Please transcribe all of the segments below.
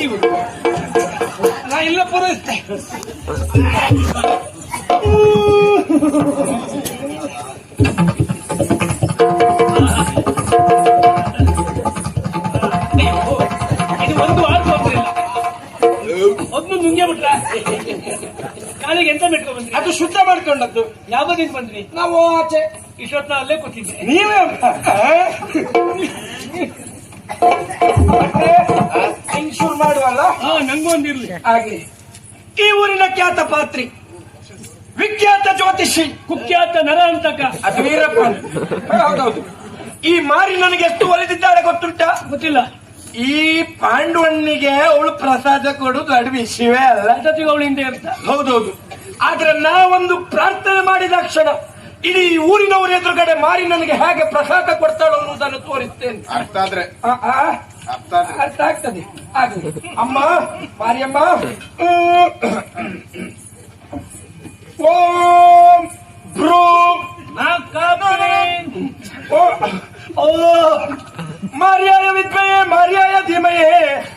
ನೀವು ನಾ ಇಲ್ಲ ಪೂರೈಸ್ತೇ. ಇದು ಒಂದು ವಾರ ಹೋಗ್ಲಿಲ್ಲ, ಒಂದು ನುಂಗೆ ಬಿಟ್ರ ಕಾಲಿಗೆ ಎಂತ ಬಿಟ್ಕೊಂಡ್ ಬಂದ್ರಿ? ಅದು ಶುದ್ಧ ಮಾಡ್ಕೊಂಡದ್ದು. ಯಾವ್ದಿನ್ ಬಂದ್ರಿ? ನಾವು ಆಚೆ ಇಷ್ಟೊತ್ತ ಅಲ್ಲೇ ಕೂತಿದ್ದೆ. ನೀವೇ ಹಿಂಗ್ ಶುರು ಮಾಡುವಲ್ಲ. ನಂಗೂ ಒಂದಿರ್ಲಿ ಆಗ್ಲಿ. ಈ ಊರಿನ ಖ್ಯಾತ ಪಾತ್ರಿ, ವಿಖ್ಯಾತ ಜ್ಯೋತಿಷಿ, ಕುಖ್ಯಾತ ನರ ಅಂತಕ ಅದು ವೀರಪ್ಪ. ಹೌದೌದು. ಈ ಮಾರಿ ನನಗೆ ಎಷ್ಟು ಒಲಿದಿದ್ದಾಳೆ ಗೊತ್ತುಂಟ? ಗೊತ್ತಿಲ್ಲ. ಈ ಪಾಂಡುವಣ್ಣಿಗೆ ಅವಳು ಪ್ರಸಾದ ಕೊಡುದು ಅಡು ವಿಷಯವೇ ಅಲ್ಲ. ಅವಳು ಹಿಂದೆ ಇರ್ತ. ಹೌದೌದು. ಆದ್ರೆ ನಾವೊಂದು ಪ್ರಾರ್ಥನೆ ಮಾಡಿದ ಕ್ಷಣ ಇಡೀ ಊರಿನವರ ಎದುರುಗಡೆ ಮಾರಿ ನನಗೆ ಹೇಗೆ ಪ್ರಸಾದ ಕೊಡ್ತಾಳು ಅನ್ನೋದನ್ನು ತೋರಿಸ್ತೇನೆ. ಅರ್ಥ ಆಗ್ತದೆ. ಆಗ್ಲಿ. ಅಮ್ಮ ಮಾರಿಯಮ್ಮ, ಓಂ ಭ್ರೂಂ ಮಾರ್ಯಾಯ ವಿದ್ಮಯೇ ಮಾರ್ಯಾಯ ಧೀಮಯೇ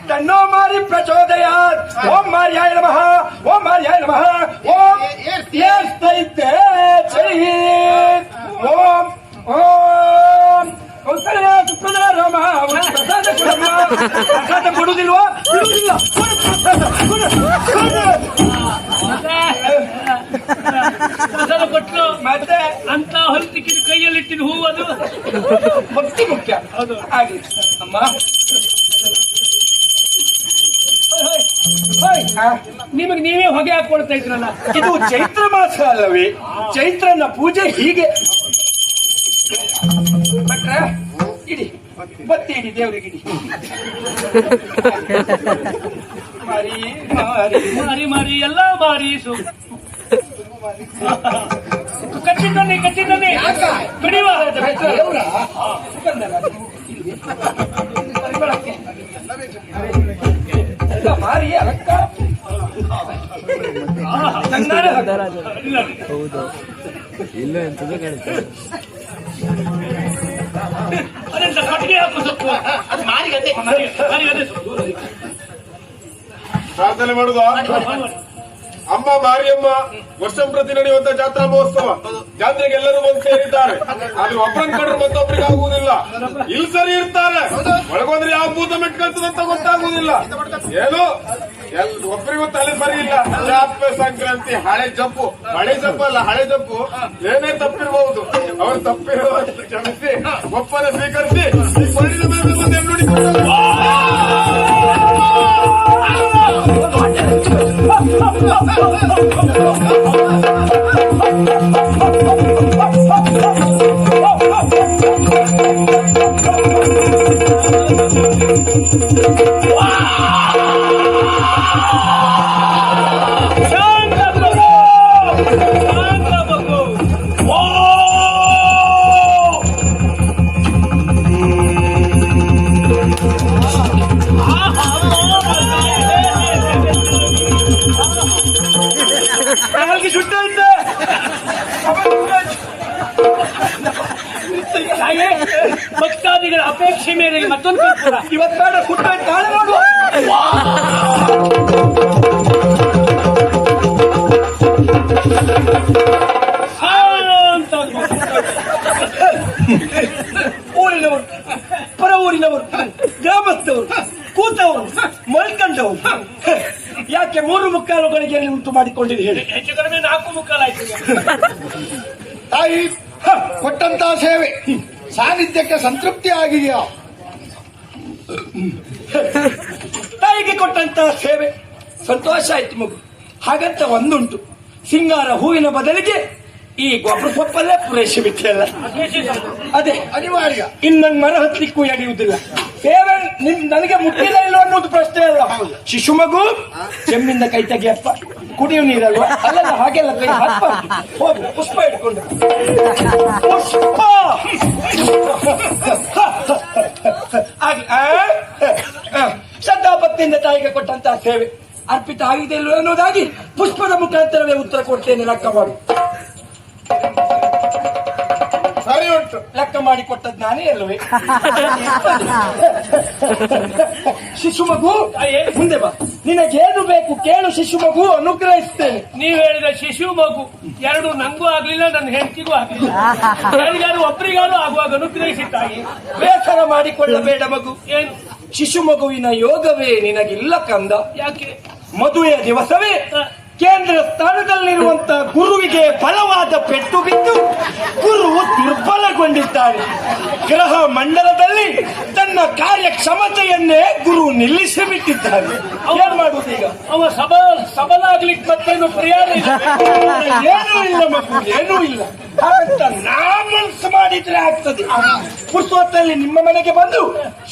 ತನ್ನೋ ಮಾರಿ ಪ್ರಚೋದಯಾತ್. ಓಂ ಮಾರ್ಯಾಯ ನಮಃ, ಓಂ ಮಾರ್ಯಾಯ ನಮಃ, ಓಂ ಏರ್ತೈತೆ ಜೈ. ಓಂ ಓಂ ರಾಮ ಪ್ರಸಾದ ಕೊಡಮ್ಮ. ಪ್ರಸಾದ ಕೊಡುದಿಲ್ವಾ? ಬಿಡುವುದಿಲ್ಲ. ಪ್ರಸಾದ ಕೊಟ್ಟರು ಮತ್ತೆ ಅಂತ ಹೊರತಿಕ್ಕಿದ ಕೈಯಲ್ಲಿಟ್ಟಿನ ಹೂವು ಅದು ಭಕ್ತಿ ಮುಖ್ಯ. ಹೌದು. ಹಾಗೆ ಅಮ್ಮ ನಿಮಗೆ ನೀವೇ ಹೊಗೆ ಹಾಕೊಳ್ತಾ ಇದ್ರಲ್ಲ. ಇದು ಚೈತ್ರ ಮಾಸ ಅಲ್ಲವೇ? ಚೈತ್ರನ ಪೂಜೆ ಹೀಗೆ. ಭಟ್ರ ಇಡಿ, ಬತ್ತಿ ಇಡಿ, ದೇವರಿಗೆ ಇಡಿ. ಮಾರಿ ಮಾರಿ ಮಾರಿ ಮಾರಿ ಎಲ್ಲ ಮಾರೀಸು. ಕಚ್ಚಿದ್ದಾನೆ ಕಚ್ಚಿದ್ದಾನೆ ಕಡಿವ ಮಾರಿ ಅಲಕ್ಕ. ಹೌದು, ಇಲ್ಲ ಎಂತದ ಕಾಣುತ್ತೆ. ಅದೆಂತ ಕಟ್ಟಿಗೆ ಹಾಕು ಸೊಪ್ಪು. ಅದು ಮಾರಿಗದೆ ಪ್ರಾರ್ಥನೆ ಮಾಡುದು. ಅಮ್ಮ ಮಾರಿಯಮ್ಮ ವರ್ಷ ಪ್ರತಿ ನಡೆಯುವಂತ ಜಾತ್ರಾ ಮಹೋತ್ಸವ. ಜಾತ್ರೆಗೆ ಎಲ್ಲರೂ ಬಂದು ಸೇರಿದ್ದಾರೆ. ಆದ್ರೆ ಒಬ್ಬರನ್ನ ಕಂಡ್ರೆ ಮತ್ತೊಬ್ಬರಿಗೆ ಆಗುವುದಿಲ್ಲ. ಇಲ್ಲಿ ಸರಿ ಇರ್ತಾರೆ, ಒಳಗೊಂದ್ರೆ ಯಾವ ಭೂತ ಮೆಟ್ಕಲ್ತದಂತ ಗೊತ್ತಾಗುವುದಿಲ್ಲ. ಏನು ಒಬ್ಬರಿಗೂ ತಲೆ ಸರಿ ಇಲ್ಲ. ಜಾತ್ರೆ ಸಂಕ್ರಾಂತಿ ಹಳೆ ಜಪ್ಪು, ಹಳೆ ಜಪ್ಪು ಅಲ್ಲ ಹಳೆ ಜಪ್ಪು. ಏನೇ ತಪ್ಪಿರಬಹುದು, ಅವರು ತಪ್ಪಿರುವ ಕ್ಷಮಿಸಿ ಒಪ್ಪನೆ ಸ್ವೀಕರಿಸಿ ಈ ಪರಿಣಿತ ಮೇಲೆ ಮುಂದೆ ನೋಡಿಕೊಂಡು ಭಕ್ತಾದಿಗಳ ಅಪೇಕ್ಷೆ ಮೇರೆಗೆ ಮತ್ತೊಂದು ಇವತ್ತು ಬೇಡ ಕುಟ್ಟ ನಾಳೆ ನೋಡುವ. ಊರಿನವರು, ಪರ ಊರಿನವರು, ಗ್ರಾಮಸ್ಥವರು, ಕೂತವರು, ಮಲ್ಕಂಡವರು ಯಾಕೆ 3:15 ಗಳಿಗೆಯಲ್ಲಿ ಉಂಟು ಮಾಡಿಕೊಂಡಿದೆ ಹೇಳಿ? ಹೆಚ್ಚು ಕಡಿಮೆ 4:15 ಆಯ್ತು. ತಾಯಿ ಕೊಟ್ಟಂತಹ ಸೇವೆ ಸಾನ್ನಿಧ್ಯಕ್ಕೆ ಸಂತೃಪ್ತಿ ಆಗಿದೆಯಾ? ತಾಯಿಗೆ ಕೊಟ್ಟಂತಹ ಸೇವೆ ಸಂತೋಷ ಆಯ್ತು ಮಗು. ಹಾಗಂತ ಒಂದುಂಟು, ಸಿಂಗಾರ ಹೂವಿನ ಬದಲಿಗೆ ಈ ಗೊಬ್ಬರ ಸೊಪ್ಪಲ್ಲೇ ಪೂರೈಸಬೇಕಲ್ಲ. ಅದೇ ಅನಿವಾರ್ಯ. ಇನ್ನಂಗ್ ಮರ ಹತ್ತಲಿಕ್ಕೂ ಎಡೆಯುವುದಿಲ್ಲ. ಸೇವೆ ನನಗೆ ಮುಟ್ಟಿಲ್ಲ ಇಲ್ಲ ಅನ್ನೋದು ಪ್ರಶ್ನೆ ಅಲ್ಲ. ಶಿಶು ಮಗು ಚೆಮ್ಮಿಂದ ಕೈ ತೆಗಿಯಪ್ಪ, ಕುಡಿಯುವ ನೀರಲ್ವಾ? ಅಲ್ಲ ಹಾಗೆಲ್ಲ ಕೈ ಹಪ್ಪ. ಹೋಗು ಪುಷ್ಪ ಇಟ್ಕೊಂಡು ಪುಷ್ಪ ಶ್ರದ್ಧಾಭಕ್ತಿಯಿಂದ ತಾಯಿಗೆ ಕೊಟ್ಟಂತಹ ಸೇವೆ ಅರ್ಪಿತ ಆಗಿದೆ ಇಲ್ವ ಅನ್ನೋದಾಗಿ ಪುಷ್ಪದ ಮುಖಾಂತರವೇ ಉತ್ತರ ಕೊಡ್ತೇನೆ. ಲೆಕ್ಕ ಮಾಡು. ಸರಿ ಉಂಟು. ಉಂಟು ಲೆಕ್ಕ ಮಾಡಿ ಕೊಟ್ಟದ್ ನಾನೇ ಅಲ್ವೇ ಶಿಶು ಮಗು ಮುಂದೆ ಬಾ, ನಿನಗೇನು ಬೇಕು ಕೇಳು ಶಿಶು ಮಗು, ಅನುಗ್ರಹಿಸ್ತೇನೆ. ನೀವ್ ಹೇಳಿದ ಶಿಶು ಮಗು ಎರಡು ನಂಗೂ ಆಗ್ಲಿಲ್ಲ, ನನ್ನ ಹೆಂಡತಿಗೂ ಆಗ್ಲಿಲ್ಲ. ಯಾರಿಗಾರು ಒಬ್ಬರಿಗಾರು ಆಗುವಾಗ ಅನುಗ್ರಹಿಸಿದ್ದಾಗಿ. ಬೇಸರ ಮಾಡಿಕೊಳ್ಳಬೇಡ ಮಗು. ಏನು ಶಿಶು ಮಗುವಿನ ಯೋಗವೇ ನಿನಗಿಲ್ಲ ಕಂದ. ಯಾಕೆ? ಮದುವೆಯ ದಿವಸವೇ ಕೇಂದ್ರ ಸ್ಥಾನದಲ್ಲಿರುವಂತ ಗುರುವಿಗೆ ಬಲವಾದ ಪೆಟ್ಟು ಬಿದ್ದು ಗುರು ದುರ್ಬಲಗೊಂಡಿದ್ದಾನೆ. ಗ್ರಹ ಮಂಡಲದಲ್ಲಿ ತನ್ನ ಕಾರ್ಯಕ್ಷಮತೆಯನ್ನೇ ಗುರು ನಿಲ್ಲಿಸಿ ಬಿಟ್ಟಿದ್ದಾನೆ. ಏನ್ ಮಾಡುವುದು ಈಗ? ಅವ ಸಬಲ ಆಗ್ಲಿಕ್ಕೆ ಮತ್ತೇನು ಪ್ರಿಯಾರ ಏನೂ ಇಲ್ಲ ಮಗು, ಏನೂ ಇಲ್ಲ. ಹಾಗಂತ ನಾಮನ್ಸ್ ಮಾಡಿದ್ರೆ ಆಗ್ತದೆ. ಪುಸ್ತಕದಲ್ಲಿ ನಿಮ್ಮ ಮನೆಗೆ ಬಂದು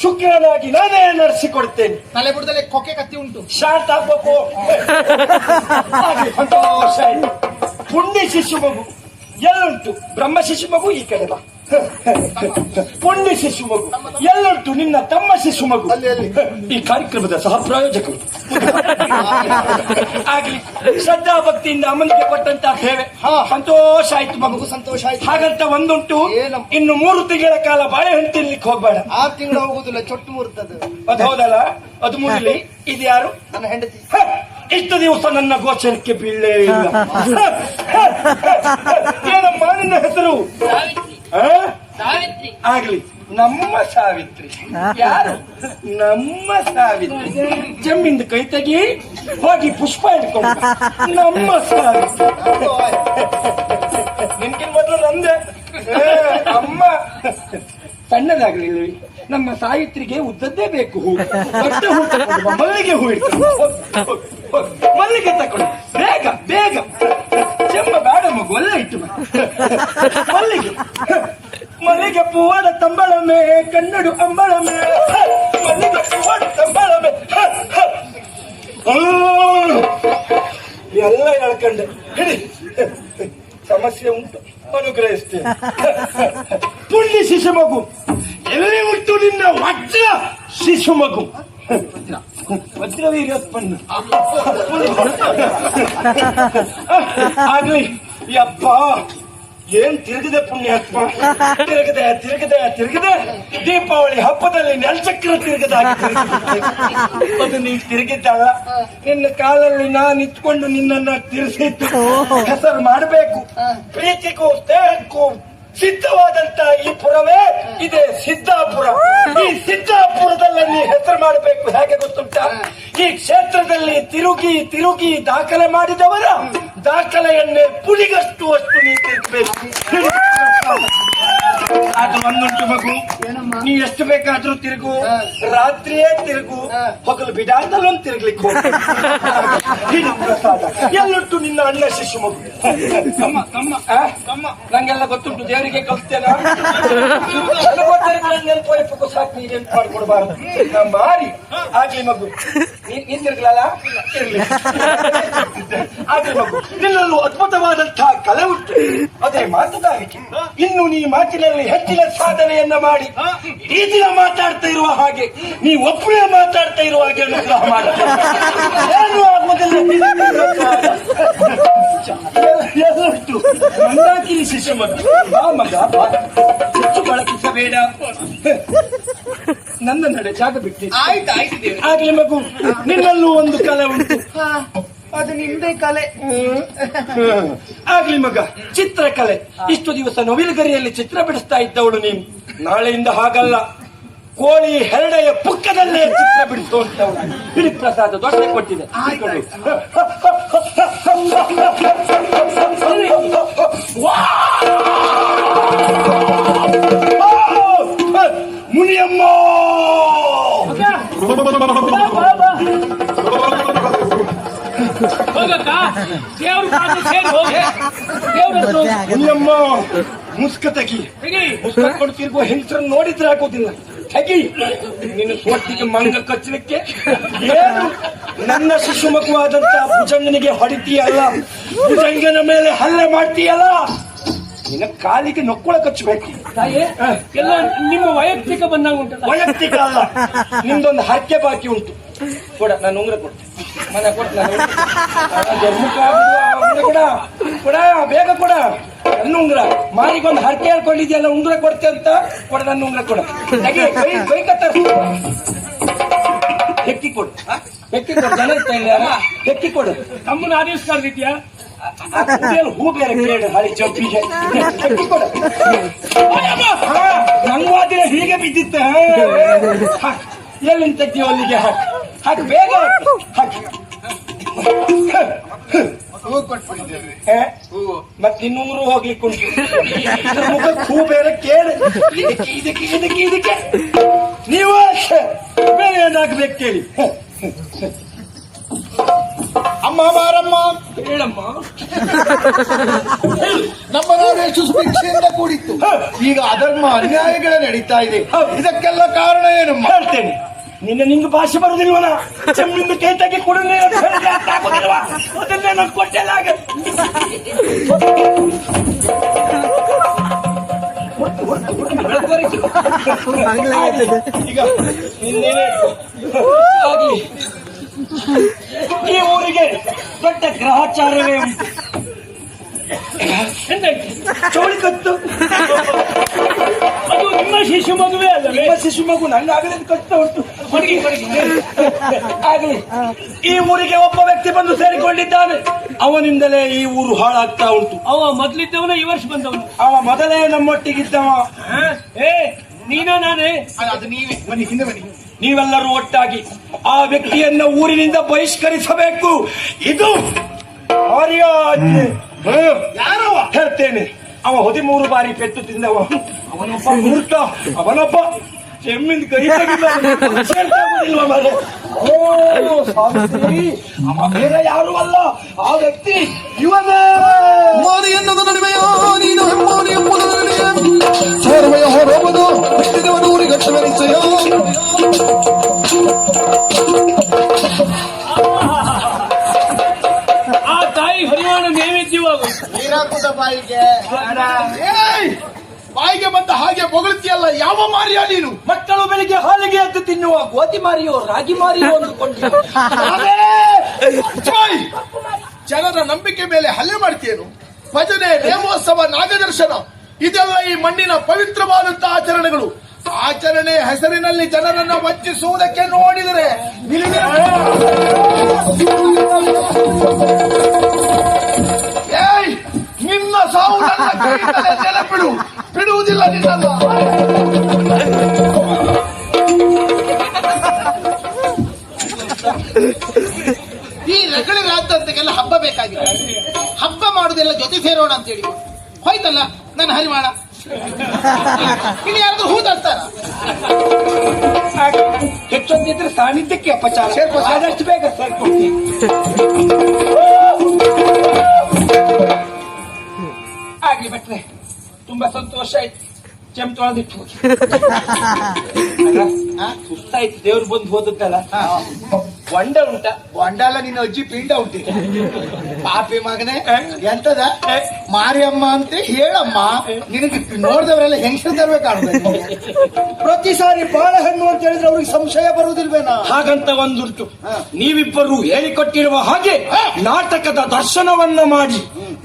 ಶುಕ್ರನಾಗಿ ನಾನೇ ನಡೆಸಿಕೊಡ್ತೇನೆ. ತಲೆ ಬುಡದಲ್ಲಿ ಕೊಕ್ಕೆ ಕತ್ತಿ ಉಂಟು. ಶಾಂತ ಆಗ್ಬೇಕು. ಹಾಗೆ ಸಂತೋಷ ಆಯ್ತು. ಪುಣ್ಯ ಶಿಶು ಮಗು ಎಲ್ಲುಂಟು? ಬ್ರಹ್ಮ ಶಿಶು ಮಗು ಈ ಕಡೆ ಬಾ. ಪುಣ್ಯ ಶಿಶು ಮಗು ಎಲ್ಲುಂಟು? ನಿನ್ನ ತಮ್ಮ ಶಿಶು ಮಗು ಈ ಕಾರ್ಯಕ್ರಮದ ಸಹ ಪ್ರಾಯೋಜಕರು. ಆಗ್ಲಿ, ಶ್ರದ್ಧಾ ಭಕ್ತಿಯಿಂದ ಅಮ್ಮನಿಗೆ ಕೊಟ್ಟಂತ ಸೇವೆ ಸಂತೋಷ ಆಯ್ತು ಮಗು, ಸಂತೋಷ ಆಯ್ತು. ಹಾಗಂತ ಒಂದುಂಟು, ಇನ್ನು 3 ತಿಂಗಳ ಕಾಲ ಬಾಳೆಹಣ್ಣು ತಿನ್ಲಿಕ್ಕೆ ಹೋಗ್ಬೇಡ. 6 ತಿಂಗಳು ಹೋಗುದಿಲ್ಲ, ಚೊಟ್ಟು ಮುರ್ತದೆ. ಅದು ಹೌದಲ್ಲ, ಅದು ಮುಗಿಲಿ. ಇದು ಯಾರು? ನನ್ನ ಹೆಂಡತಿ. ಇಷ್ಟು ದಿವಸ ನನ್ನ ಗೋಚರಕ್ಕೆ ಬೀಳಲೇ ಇಲ್ಲ. ಏನಮ್ಮ ನಿನ್ನ ಹೆಸರು? ಆಗ್ಲಿ, ನಮ್ಮ ಸಾವಿತ್ರಿ. ಯಾರು? ನಮ್ಮ ಸಾವಿತ್ರಿ. ಜಮ್ಮಿಂದ ಕೈ ತೆಗಿ, ಹೋಗಿ ಪುಷ್ಪ ಹಿಡ್ಕೊಂಡು ನಮ್ಮ ಸಾವಿತ್ರಿ. ನಿನ್ಗಿನ್ ಮೊದಲು ನಂದೆ ಅಮ್ಮ. ಸಣ್ಣದಾಗ್ಲಿಲ್ಲ, ನಮ್ಮ ಸಾವಿತ್ರಿಗೆ ಉದ್ದದ್ದೇ ಬೇಕು ಹೂ. ದೊಡ್ಡ ಹೂ ತಕೊಂಡು ಬಾ, ಮಲ್ಲಿಗೆ ಹೂ ಇಡ್ತಾರೆ. ಮಲ್ಲಿಗೆ ತಕೊಂಡು ಬೇಗ ಬೇಗ. ಚೆಮ್ಮ ಬೇಡ ಮಗು, ಅಲ್ಲ ಇಟ್ಟು ಬಾ. ಮಲ್ಲಿಗೆ ಮಲ್ಲಿಗೆ ಪೂವಡ ತಂಬಳಮೆ ಕನ್ನಡು ಅಂಬಳಮೆ. ಮಲ್ಲಿಗೆ ಪೂವಡ ತಂಬಳಮೆ ಎಲ್ಲ ಹೇಳ್ಕೊಂಡೆ. ಹಿಡಿ, ಸಮಸ್ಯೆ ಉಂಟು, ಅನುಗ್ರಹಿಸ್ತೇನೆ. ಪುಣ್ಯ ಶಿಶು ಮಗು ಎಲ್ಲಿ ಉಂಟು ನಿನ್ನ ವಜ್ರ ಶಿಶು ಮಗು? ವಜ್ರವೀರ್ಯೋತ್ಪನ್ನ. ಆಗ್ಲಿ ಯಪ್ಪ, ಏನ್ ತಿರುಗಿದೆ ಪುಣ್ಯಾತ್ಮ. ತಿರುಗದೆ ತಿರುಗದೆ ತಿರುಗದೆ ದೀಪಾವಳಿ ಹಬ್ಬದಲ್ಲಿ ನೆಲಚಕ್ರ ತಿರುಗದಾಗಿ ಅದು ನೀನ್ ತಿರುಗಿದ್ದಲ್ಲ. ನಿನ್ನ ಕಾಲಲ್ಲಿ ನಾನು ಇಟ್ಕೊಂಡು ನಿನ್ನನ್ನ ತಿರುಗಿದ್ದು ಹೆಸರು ಮಾಡಬೇಕು. ಪ್ರೀತಿಗೂ ಸ್ನೇಹಕ್ಕೂ ಸಿದ್ಧವಾದಂತ ಈ ಪುರವೇ ಇದೆ ಸಿದ್ದಾಪುರ. ಈ ಸಿದ್ದಾಪುರದಲ್ಲಿ ನೀ ಹೆಸರು ಮಾಡಬೇಕು. ಹೇಗೆ ಗೊತ್ತುಂಟ? ಈ ಕ್ಷೇತ್ರದಲ್ಲಿ ತಿರುಗಿ ತಿರುಗಿ ದಾಖಲೆ ಮಾಡಿದವರ ದಾಖಲೆಯನ್ನೇ ಪುಡಿಗಷ್ಟು ಅಷ್ಟು ನೀ ತಿರುಗಬೇಕು. ಅದು ಒಂದುಂಟು ಮಗು, ನೀ ಎಷ್ಟು ಬೇಕಾದ್ರೂ ತಿರುಗು, ರಾತ್ರಿಯೇ ತಿರುಗು, ಹಗಲು ಬಿಡಾದಲ್ಲೊಂದು ತಿರುಗ್ಲಿಕ್ಕೆ ಹೋಗು. ಪ್ರಸಾದ ಎಲ್ಲುಂಟು ನಿನ್ನ ಅಣ್ಣ ಶಿಶು ಮಗು. ತಮ್ಮ ತಮ್ಮ ತಮ್ಮ ನಂಗೆಲ್ಲ ಗೊತ್ತುಂಟು, ದೇವರಿಗೆ ಕಲಿಸ್ತೇನಾ? ನೆನಪು ಸಾಕು, ನೀ ನೆನಪು ಮಾಡ್ಕೊಡ್ಬಾರ್ದು. ಮಾರಿ ಆಗ್ಲಿ ಮಗು, ನೀನ್ ತಿರುಗಲಲ್ಲ, ಇರ್ಲಿ. ಆಗ್ಲಿ ಮಗು, ನಿನ್ನಲ್ಲೂ ಅದ್ಭುತವಾದಂತಹ ಕಲೆ ಉಂಟು, ಅದೇ ಮಾತುಗಾರಿಕೆ. ಇನ್ನು ನೀ ಮಾತಿನಲ್ಲಿ ಹೆಚ್ಚಿನ ಸಾಧನೆಯನ್ನ ಮಾಡಿ ಈ ದಿನ ಮಾತಾಡ್ತಾ ಇರುವ ಹಾಗೆ, ನೀ ಒಬ್ಬನೇ ಮಾತಾಡ್ತಾ ಇರುವ ಹಾಗೆ ಅನುಗ್ರಹ ಮಾಡ್ತೇನೆ. ಏನು ಆಗುವುದಿಲ್ಲ. ಎಲ್ಲುಂಟು ಮಂದಾಕಿನಿ ಶಿಶು ಮಗು. ಬಾ ಮಗ, ಬಾ. ಹೆಚ್ಚು ಬಳಕಿಸಬೇಡ. ನನ್ನ ನಡೆ ಜಾಗ ಬಿಟ್ಟು. ಆಯ್ತು ಆಯ್ತು ದೇವ್ರೆ. ಆಗ್ಲಿ ಮಗು, ನಿನ್ನಲ್ಲೂ ಒಂದು ಕಲೆ ಉಂಟು, ಅದು ನಿಮ್ದೇ ಕಲೆ. ಆಗ್ಲಿ ಮಗ, ಚಿತ್ರಕಲೆ. ಇಷ್ಟು ದಿವಸ ನವಿಲುಗರಿಯಲ್ಲಿ ಚಿತ್ರ ಬಿಡಿಸ್ತಾ ಇದ್ದವಳು ನೀನು, ನಾಳೆಯಿಂದ ಹಾಗಲ್ಲ, ಕೋಳಿ ಹೆರಡೆಯ ಪುಕ್ಕದಲ್ಲೇ ಚಿತ್ರ ಬಿಡಿಸುವಂತವಳು. ಹಿಡಿ ಪ್ರಸಾದ ದೊಡ್ಡ ಕೊಟ್ಟಿದೆ. ಮುನಿಯಮ್ಮ ಹೋಗಕ್ಕ, ದೇವ್ರ ಪಾದ ಸೇರಿ ಹೋಗಿ. ದೇವ್ರದ್ದು ಮುನಿಯಮ್ಮ ಮುಸ್ಕ ತೆಗಿ. ಮುಸ್ಕ ಕೊಂಡು ತಿರುಗುವ ಹೆಂಗಸರನ್ನು ನೋಡಿದ್ರೆ ಆಗೋದಿಲ್ಲ. ತೆಗಿ. ನಿನ್ನ ಸೊಟ್ಟಿಗೆ ಮಂಗ ಕಚ್ಚಲಿಕ್ಕೆ ಏನು ನನ್ನ ಶಿಶು ಮಗುವಾದಂತ ಭುಜಂಗನಿಗೆ ಹೊಡಿತೀಯಲ್ಲ, ಭುಜಂಗನ ಮೇಲೆ ಹಲ್ಲೆ ಮಾಡ್ತೀಯಲ್ಲ, ನಿನ್ನ ಕಾಲಿಗೆ ನೊಕ್ಕುಳ ಕಚ್ಚಬೇಕು. ತಾಯಿ ಎಲ್ಲ ನಿಮ್ಮ ವೈಯಕ್ತಿಕ ಬಂದಂಗ ಉಂಟಲ್ಲ. ವೈಯಕ್ತಿಕ ಅಲ್ಲ, ನಿಮ್ದೊಂದು ಹರಕೆ ಬಾಕಿ ಉಂಟು. ಕೊಡ, ನಾನು ಉಂಗ್ರ ಕೊಡ್ತೇನೆ. ಮನೆ ಕೊಡ, ನಾನು ಜನ್ಮಕ್ಕ ಕೊಡ ಕೊಡ, ಬೇಗ ಕೊಡ. ನನ್ನ ಉಂಗ್ರ ಮಾರಿಗೊಂದು ಹರಕೆ ಹೇಳ್ಕೊಂಡಿದ್ಯಲ್ಲ ಉಂಗ್ರ ಕೊಡ್ತೆ ಅಂತ ಕೊಡ, ನನ್ನ ಉಂಗ್ರ ಕೊಡ. ಕೈ ಕತ್ತರಿಸು, ಹೆಕ್ಕಿ ಕೊಡು, ಹೆಕ್ಕಿ ಕೊಡು. ಜನ ಇರ್ತಾ ಇಲ್ಲ, ಹೆಕ್ಕಿ ಕೊಡು. ತಮ್ಮನ ಆದೇಶ ಕರೆದಿದ್ಯಾ? ಹೂ ಬೇರೆ ಕೇಳು ಹಳಿ ಜಂಪಿಗೆ. ಹೆಕ್ಕಿ ಕೊಡು. ನಂಗಾದ್ರೆ ಹೀಗೆ ಬಿದ್ದಿತ್ತ. ಎಲ್ಲಿಂದ ತೆಗ್ತೀವಿ ಅಲ್ಲಿಗೆ ಹಾಕಿ ಹಾಕಿ ಬೇಗ ಹಾಕಿ. ಹೂ ಕೊಟ್ಬಿಟ್ಟಿದ್ದೇವೆ. ಮತ್ತೆ ಇನ್ನೂರು ಹೋಗ್ಲಿಕ್ಕೆ ಉಂಟು. ಇದ್ರ ಮುಖಕ್ಕೆ ಹೂ ಬೇರೆ ಕೇಳಿ. ಇದಕ್ಕೆ ಇದಕ್ಕೆ ಇದಕ್ಕೆ ಇದಕ್ಕೆ ನೀವು ಬೇರೆ ಏನಾಗ್ಬೇಕು ಕೇಳಿ. ಅಮ್ಮ ಬಾರಮ್ಮ. ಹೇಳಮ್ಮ. ನಮ್ಮ ನಾಡು ಎಷ್ಟು ಸುಭಿಕ್ಷೆಯಿಂದ ಕೂಡಿತ್ತು. ಈಗ ಅಧರ್ಮ ಅನ್ಯಾಯಗಳ ನಡೀತಾ ಇದೆ. ಇದಕ್ಕೆಲ್ಲ ಕಾರಣ ಏನಮ್ಮ? ಹೇಳ್ತೇನೆ. ನಿಂಗೆ ಭಾಷೆ ಬರುದಿಲ್ವನ? ಚೆಮ್ಮಿಂದ ಕೈ ತೆಗಿ ಕೊಡು. ಅದನ್ನೇ ನಾನು ಕೊಟ್ಟೆಲ್ಲ ಆಗ. ಈಗ ನಿನ್ನೇನೆ ಆಗ್ಲಿ. ಈ ಊರಿಗೆ ದೊಡ್ಡ ಗ್ರಹಚಾರವೇ ಉಂಟು. ಚೋಳಿ ಕತ್ತು. ಅದು ನಿಮ್ಮ ಶಿಶು ಮಗುವೆ ಅಲ್ಲವೇ? ನಿಮ್ಮ ಶಿಶು ಮಗು ನಂಗಾಗಲೇ ಕಷ್ಟ ಉಂಟು. ಆಗ್ಲಿ. ಈ ಊರಿಗೆ ಒಬ್ಬ ವ್ಯಕ್ತಿ ಬಂದು ಸೇರಿಕೊಂಡಿದ್ದಾನೆ. ಅವನಿಂದಲೇ ಈ ಊರು ಹಾಳಾಗ್ತಾ ಉಂಟು. ಅವ ಮೊದ್ಲಿದ್ದವನ ಈ ವರ್ಷ ಬಂದವನು. ಅವ ಮೊದಲೇ ನಮ್ಮೊಟ್ಟಿಗಿದ್ದವ. ಏ ನೀನೋ ನಾನೇ? ಅದು ನೀವೇ. ಬನ್ನಿ, ಹಿಂದೆ ಬನ್ನಿ. ನೀವೆಲ್ಲರೂ ಒಟ್ಟಾಗಿ ಆ ವ್ಯಕ್ತಿಯನ್ನು ಊರಿನಿಂದ ಬಹಿಷ್ಕರಿಸಬೇಕು. ಇದು ಆರ್ಯಾಜ್ಞೆ. ಯಾರವ? ಹೇಳ್ತೇನೆ. ಅವ 13 ಬಾರಿ ಪೆಟ್ಟು ತಿಂದವ. ಅವನೊಬ್ಬ ಮೂರ್ಖ. ಅವನೊಬ್ಬ ಚೆಮ್ಮಿಂದ ಕೈ ತೆಗಿಲ್ವ ಮನೆ. ಓ ಸ್ವಾಮಿ, ಅವ ಬೇರೆ ಯಾರು ಅಲ್ಲ, ಆ ವ್ಯಕ್ತಿ ಇವನೇ. ಮಾರಿಯನ್ನದ ನಡುವೆಯ ನೀನು ಹೆಮ್ಮಾರಿ ಎಂಬುದ ನಡುವೆಯ ಸೇರುವೆಯ ಹೊರಬುದು ಹುಟ್ಟಿದವನ ಊರಿಗಟ್ಟವೆನಿಸೆಯ ಆ ತಾಯಿ ಹರಿವಾಣ ನೈವೇದ್ಯವಾಗು. ನೀರಾಕುದ ಬಾಯಿಗೆ. ಏಯ್! ಬಾಯಿಗೆ ಬಂದ ಹಾಗೆ ಹೊಗಳ್ತಿಯಲ್ಲ, ಯಾವ ಮಾರಿಯ ನೀನು? ಮಕ್ಕಳು ಬೆಳಿಗ್ಗೆ ಹಾಲಿಗೆ ಎದ್ದು ತಿನ್ನುವ ಗೋಧಿ ಮಾರಿಯೋ ರಾಗಿ ಮಾರಿಯೋ ಅಂದುಕೊಂಡು ಛಾಯ್! ಜನರ ನಂಬಿಕೆ ಮೇಲೆ ಹಲ್ಲೆ ಮಾಡ್ತೀಯೇನು? ಭಜನೆ, ನೇಮೋತ್ಸವ, ನಾಗದರ್ಶನ ಇದೆಲ್ಲ ಈ ಮಣ್ಣಿನ ಪವಿತ್ರವಾದಂತಹ ಆಚರಣೆಗಳು. ಆಚರಣೆ ಹೆಸರಿನಲ್ಲಿ ಜನರನ್ನ ವಂಚಿಸುವುದಕ್ಕೆ ನೋಡಿದರೆ ಏಯ್! ನಿನ್ನ ಸಾವು ನನ್ನ ಕೈಯಿಂದಲೇ ನೆನಪಿಡು. ಬಿಡುವುದಿಲ್ಲ ನಿನ್ನಲ್ಲ. ಈ ರಗಳೆ ರಾಜ್ಯಂತೆಗೆಲ್ಲ ಹಬ್ಬ ಬೇಕಾಗಿದೆ. ಹಬ್ಬ ಮಾಡುದೆಲ್ಲ ಜೊತೆ ಸೇರೋಣ ಅಂತ ಹೇಳಿ ಹೋಯ್ತಲ್ಲ ನನ್ನ ಹರಿವಾಣ. ಇಲ್ಲಿ ಯಾರಾದ್ರೂ ಹೂ ತರ್ತಾರ? ಹೆಚ್ಚೊಂದಿದ್ರೆ ಸಾನ್ನಿಧ್ಯಕ್ಕೆ ಅಪಚಾರ. ಆದಷ್ಟು ಬೇಗ ಸೇರ್ಕೊಡ್ತೀನಿ. ಆಗ್ಲಿ ಭಟ್ರೆ, ತುಂಬಾ ಸಂತೋಷ ಆಯ್ತು. ಚೆಮ್ ತೊಳೆದಿಟ್ಟು ಹೋಗಿ. ಸುಸ್ತಾಯ್ತು, ದೇವ್ರು ಬಂದು ಹೋದದ್ದಲ್ಲ. ಒಂಡ ಉಂಟ? ಒಂಡಲ್ಲ, ನಿನ್ನ ಅಜ್ಜಿ ಪಿಂಡ ಉಂಟಿದೆ. ಪಾಪಿ ಮಗನೇ, ಎಂತದ ಮಾರಿಯಮ್ಮ ಅಂತ ಹೇಳಮ್ಮ. ನಿನಗೆ ನೋಡಿದವರೆಲ್ಲ ಹೆಂಗಸರು ತರ್ಬೇಕಾಗ. ಪ್ರತಿ ಸಾರಿ ಬಾಳೆಹಣ್ಣು ಅಂತ ಹೇಳಿದ್ರೆ ಅವ್ರಿಗೆ ಸಂಶಯ ಬರುವುದಿಲ್ವೇನಾ? ಹಾಗಂತ ಒಂದುಂಟು. ನೀವಿಬ್ಬರು ಹೇಳಿಕೊಟ್ಟಿರುವ ಹಾಗೆ ನಾಟಕದ ದರ್ಶನವನ್ನ ಮಾಡಿ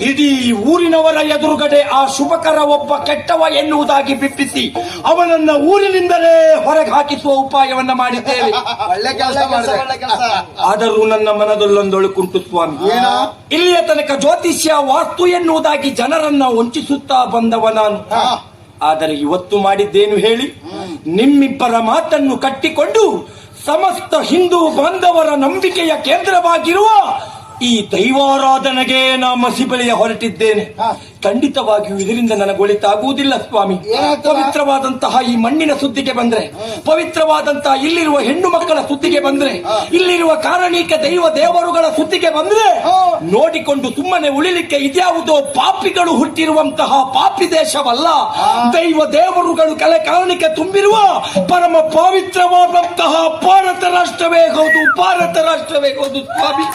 ಇಡೀ ಊರಿನವರ ಎದುರುಗಡೆ ಆ ಶುಭಕರ ಒಬ್ಬ ಕೆಟ್ಟವ ಎನ್ನುವುದಾಗಿ ಬಿಪ್ಪಿಸಿ ಅವನನ್ನ ಊರಿನಿಂದಲೇ ಹೊರಗೆ ಹಾಕಿಸುವ ಉಪಾಯವನ್ನ ಮಾಡಿದ್ದೇವೆ. ಒಳ್ಳೆ ಕೆಲಸ ಮಾಡಿದೆ. ಆದರೂ ನನ್ನ ಮನದಲ್ಲೊಂದೊಳುಕುಂಟು ಸ್ವಾಮಿ. ಇಲ್ಲಿಯ ತನಕ ಜ್ಯೋತಿಷ್ಯ, ವಾಸ್ತು ಎನ್ನುವುದಾಗಿ ಜನರನ್ನ ವಂಚಿಸುತ್ತಾ ಬಂದವ ನಾನು. ಆದರೆ ಇವತ್ತು ಮಾಡಿದ್ದೇನು ಹೇಳಿ? ನಿಮ್ಮಿಬ್ಬರ ಮಾತನ್ನು ಕಟ್ಟಿಕೊಂಡು ಸಮಸ್ತ ಹಿಂದೂ ಬಾಂಧವರ ನಂಬಿಕೆಯ ಕೇಂದ್ರವಾಗಿರುವ ಈ ದೈವಾರಾಧನೆಗೆ ನಾ ಮಸಿ ಬಳಿಯ ಹೊರಟಿದ್ದೇನೆ. ಖಂಡಿತವಾಗಿಯೂ ಇದರಿಂದ ನನಗೊಳಿತಾಗುವುದಿಲ್ಲ ಸ್ವಾಮಿ. ಪವಿತ್ರವಾದಂತಹ ಈ ಮಣ್ಣಿನ ಸುದ್ದಿಗೆ ಬಂದ್ರೆ, ಪವಿತ್ರವಾದಂತಹ ಇಲ್ಲಿರುವ ಹೆಣ್ಣು ಮಕ್ಕಳ ಸುದ್ದಿಗೆ ಬಂದ್ರೆ, ಇಲ್ಲಿರುವ ಕಾರಣೀಕ ದೈವ ದೇವರುಗಳ ಸುದ್ದಿಗೆ ಬಂದ್ರೆ ನೋಡಿಕೊಂಡು ಸುಮ್ಮನೆ ಉಳಿಲಿಕ್ಕೆ ಇದ್ಯಾವುದೋ ಪಾಪಿಗಳು ಹುಟ್ಟಿರುವಂತಹ ಪಾಪಿ ದೇಶವಲ್ಲ. ದೈವ ದೇವರುಗಳು ಕಲೆ ಕಾರಣಿಕೆ ತುಂಬಿರುವ ಪರಮ ಪವಿತ್ರವಾದಂತಹ ಭಾರತ ರಾಷ್ಟ್ರವೇ ಹೌದು, ಭಾರತ ರಾಷ್ಟ್ರವೇ ಹೌದು ಸ್ವಾಮಿ.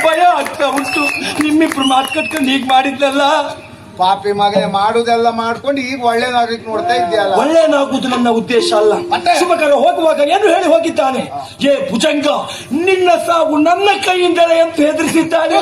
ಭಯ ಆಗ್ತಾ ಉಂಟು. ನಿಮ್ಮಿಬ್ರು ಮಾತು ಕಟ್ಕೊಂಡು ಹೀಗೆ ಮಾಡಿದ್ನಲ್ಲ. ಪಾಪಿ ಮಗನೇ, ಮಾಡುದೆಲ್ಲ ಮಾಡ್ಕೊಂಡು ಈಗ ಒಳ್ಳೇದಾಗ್ಲಿಕ್ಕೆ ನೋಡ್ತಾ ಇದ್ದೀಯಲ್ಲ. ಒಳ್ಳೆಯನಾಗುವುದು ನನ್ನ ಉದ್ದೇಶ ಅಲ್ಲ. ಶುಭಕರ ಹೋಗುವಾಗ ಏನು ಹೇಳಿ ಹೋಗಿದ್ದಾನೆ? ಏ ಭುಜಂಗ, ನಿನ್ನ ಸಾವು ನನ್ನ ಕೈಯಿಂದಲೇ ಅಂತ ಹೆದರಿಸಿದ್ದಾನೆ.